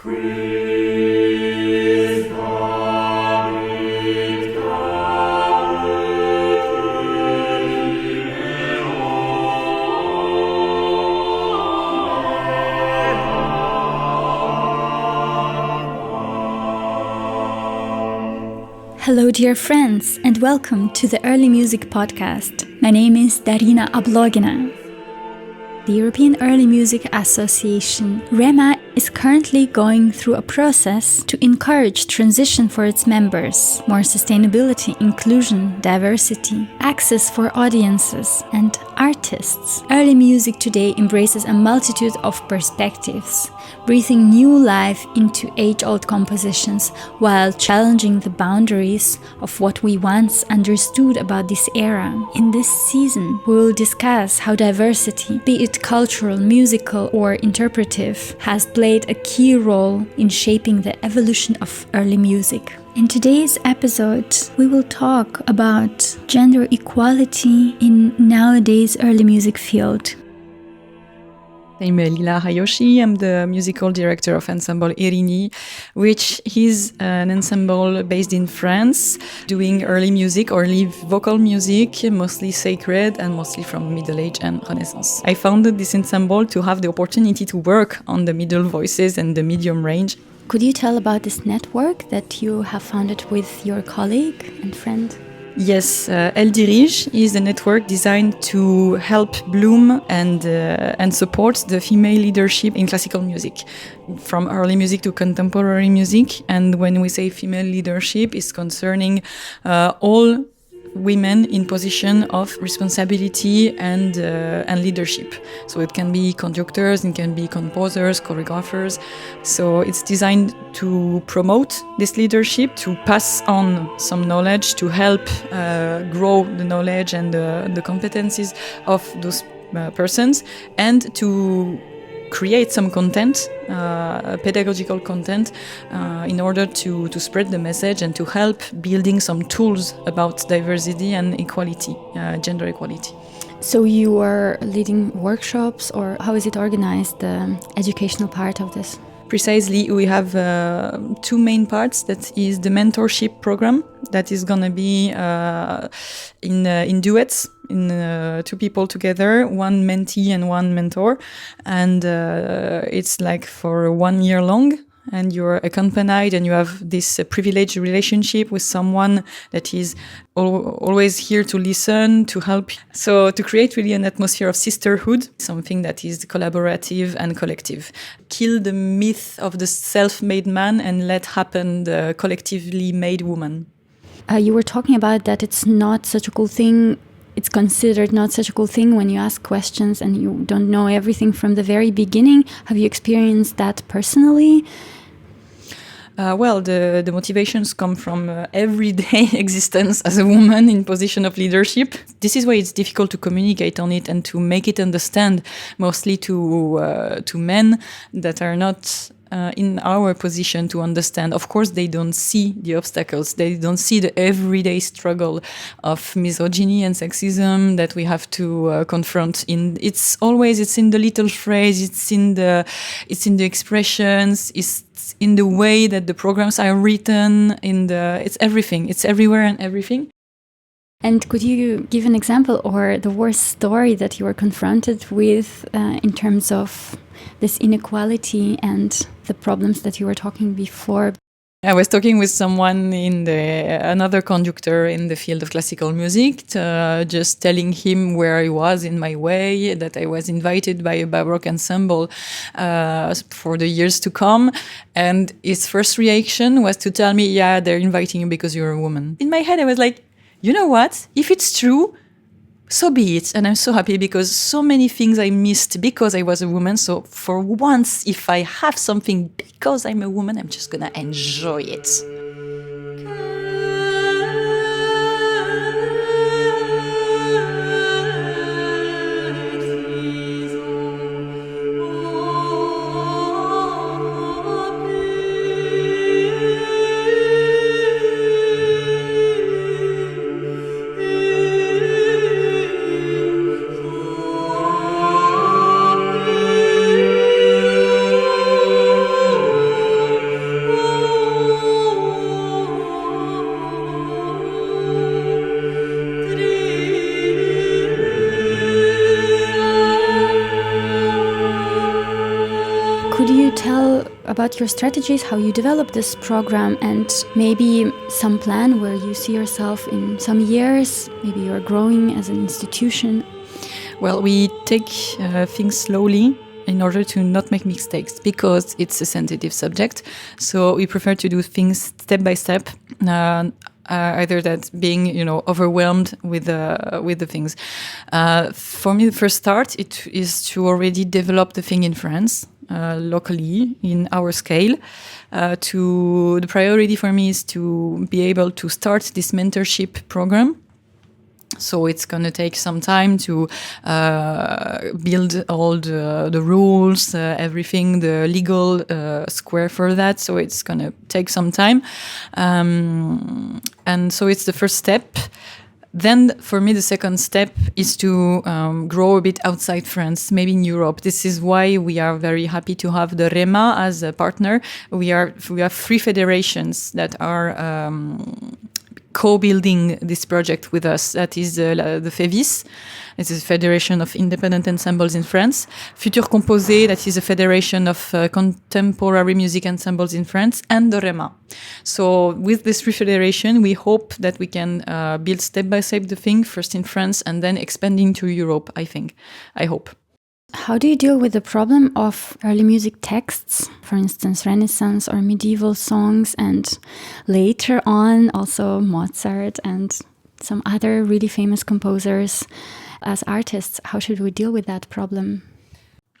Hello dear friends and welcome to the Early Music Podcast. My name is Darina Ablogina. The European Early Music Association, REMA, is currently going through a process to encourage transition for its members, more sustainability, inclusion, diversity, access for audiences and artists. Early music today embraces a multitude of perspectives, breathing new life into age-old compositions while challenging the boundaries of what we once understood about this era. In this season, we will discuss how diversity, be it cultural, musical, or interpretive, has played a key role in shaping the evolution of early music. In today's episode, we will talk about gender equality in nowadays early music field. I'm Lila Hajosi. I'm the musical director of Ensemble Irini, which is an ensemble based in France, doing early music, early vocal music, mostly sacred and mostly from Middle Age and Renaissance. I founded this ensemble to have the opportunity to work on the middle voices and the medium range. Could you tell about this network that you have founded with your colleague and friend? Yes, Liturgie is a network designed to help bloom and support the female leadership in classical music, from early music to contemporary music. And when we say female leadership, it's concerning all women in position of responsibility and leadership. So it can be conductors, it can be composers, choreographers. So it's designed to promote this leadership, to pass on some knowledge, to help grow the knowledge and the competencies of those persons, and to create some content, pedagogical content, in order to spread the message and to help building some tools about diversity and equality, gender equality. So you are leading workshops, or how is it organized, the educational part of this? Precisely, we have two main parts. That is the mentorship program that is going to be in duets, in two people together, one mentee and one mentor. And it's like for 1 year long. And you're accompanied and you have this privileged relationship with someone that is always here to listen, to help. So to create really an atmosphere of sisterhood, something that is collaborative and collective. Kill the myth of the self-made man and let happen the collectively made woman. You were talking about that it's not such a cool thing. It's considered not such a cool thing when you ask questions and you don't know everything from the very beginning. Have you experienced that personally? Well, the motivations come from everyday existence as a woman in position of leadership. This is why it's difficult to communicate on it and to make it understand, mostly to men that are not in our position to understand. Of course, they don't see the obstacles. They don't see the everyday struggle of misogyny and sexism that we have to confront. It's in the little phrase. It's in the expressions. It's in the way that the programs are written. It's everything. It's everywhere and everything. And could you give an example or the worst story that you were confronted with in terms of this inequality and the problems that you were talking before? I was talking with someone another conductor in the field of classical music, just telling him where I was in my way, that I was invited by a Baroque ensemble for the years to come. And his first reaction was to tell me, yeah, they're inviting you because you're a woman. In my head, I was like, you know what? If it's true, so be it. And I'm so happy because so many things I missed because I was a woman. So for once, if I have something because I'm a woman, I'm just gonna enjoy it. tell about your strategies, how you develop this program, and maybe some plan where you see yourself in some years? Maybe you're growing as an institution. Well, we take things slowly in order to not make mistakes because it's a sensitive subject. So we prefer to do things step by step. Either that being, overwhelmed with the things. For me, the first start it is to already develop the thing in France, locally in our scale. The priority for me is to be able to start this mentorship program. So it's going to take some time to build all the rules, everything, the legal square for that. So it's going to take some time. And so it's the first step. Then for me, the second step is to grow a bit outside France, maybe in Europe. This is why we are very happy to have the REMA as a partner. We have 3 federations that are co-building this project with us. That is the FEVIS, it's a Federation of Independent Ensembles in France. Futur Composé, that is a Federation of Contemporary Music Ensembles in France, and the REMA. So with this 3 federation, we hope that we can build step by step the thing, first in France and then expanding to Europe, I hope. How do you deal with the problem of early music texts, for instance, Renaissance or medieval songs, and later on also Mozart and some other really famous composers as artists? How should we deal with that problem?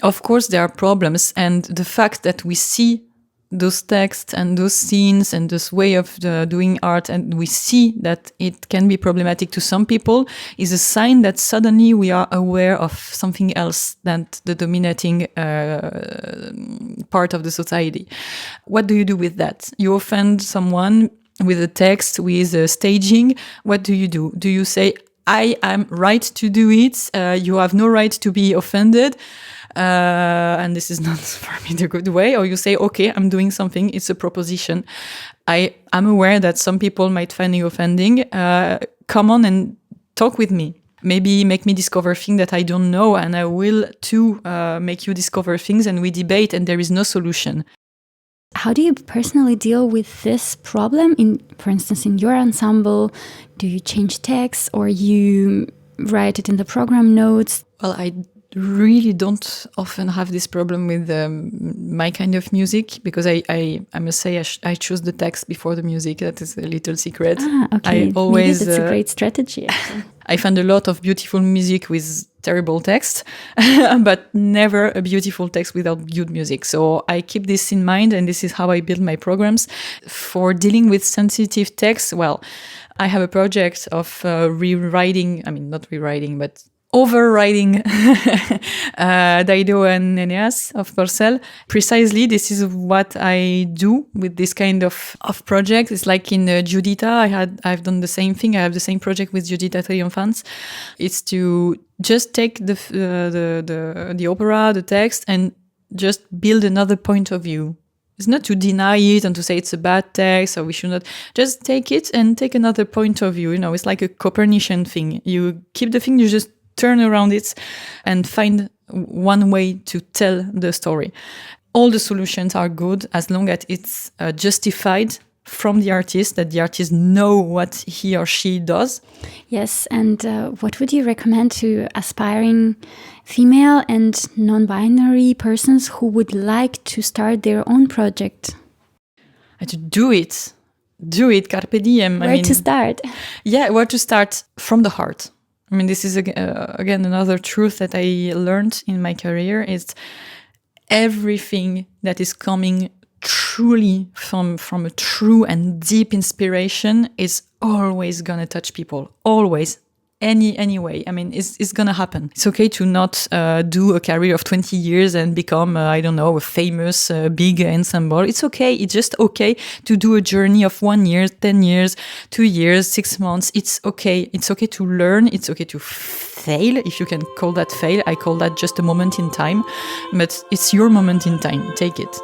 Of course, there are problems, and the fact that we see those texts and those scenes and this way of doing art, and we see that it can be problematic to some people, is a sign that suddenly we are aware of something else than the dominating part of the society. What do you do with that? You offend someone with a text, with a staging. What do? Do you say, I am right to do it, you have no right to be offended? And this is not for me the good way. Or you say, okay, I'm doing something, it's a proposition. I'm aware that some people might find you offending. Come on and talk with me. Maybe make me discover things that I don't know, and I will too make you discover things, and we debate, and there is no solution. How do you personally deal with this problem? For instance, in your ensemble, do you change text or you write it in the program notes? Well, I really don't often have this problem with my kind of music, because I must say I choose the text before the music. That is a little secret. Okay. I always, maybe that's a great strategy. I find a lot of beautiful music with terrible text, but never a beautiful text without good music. So I keep this in mind, and this is how I build my programs. For dealing with sensitive texts, well, I have a project of overriding Dido and Neneas of Porcel. Precisely, this is what I do with this kind of project. It's like in Giuditta, I've done the same thing. I have the same project with Giuditta Triomphans. It's to just take the opera, the text, and just build another point of view. It's not to deny it and to say it's a bad text or we should not. Just take it and take another point of view. It's like a Copernican thing. You keep the thing, you just turn around it and find one way to tell the story. All the solutions are good as long as it's justified from the artist, that the artist know what he or she does. Yes, and what would you recommend to aspiring female and non-binary persons who would like to start their own project? To do it. Do it, carpe diem. Where to start? Yeah, where to start? From the heart. This is again another truth that I learned in my career is everything that is coming truly from a true and deep inspiration is always gonna touch people. Always. Any way. It's gonna happen. It's okay to not do a career of 20 years and become, a famous big ensemble. It's okay. It's just okay to do a journey of 1 year, 10 years, 2 years, 6 months. It's okay. It's okay to learn. It's okay to fail, if you can call that fail. I call that just a moment in time. But it's your moment in time. Take it.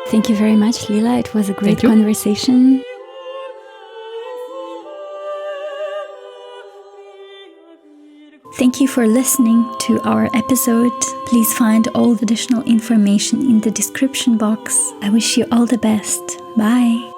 Thank you very much, Lila. It was a great conversation. Thank you for listening to our episode. Please find all the additional information in the description box. I wish you all the best. Bye.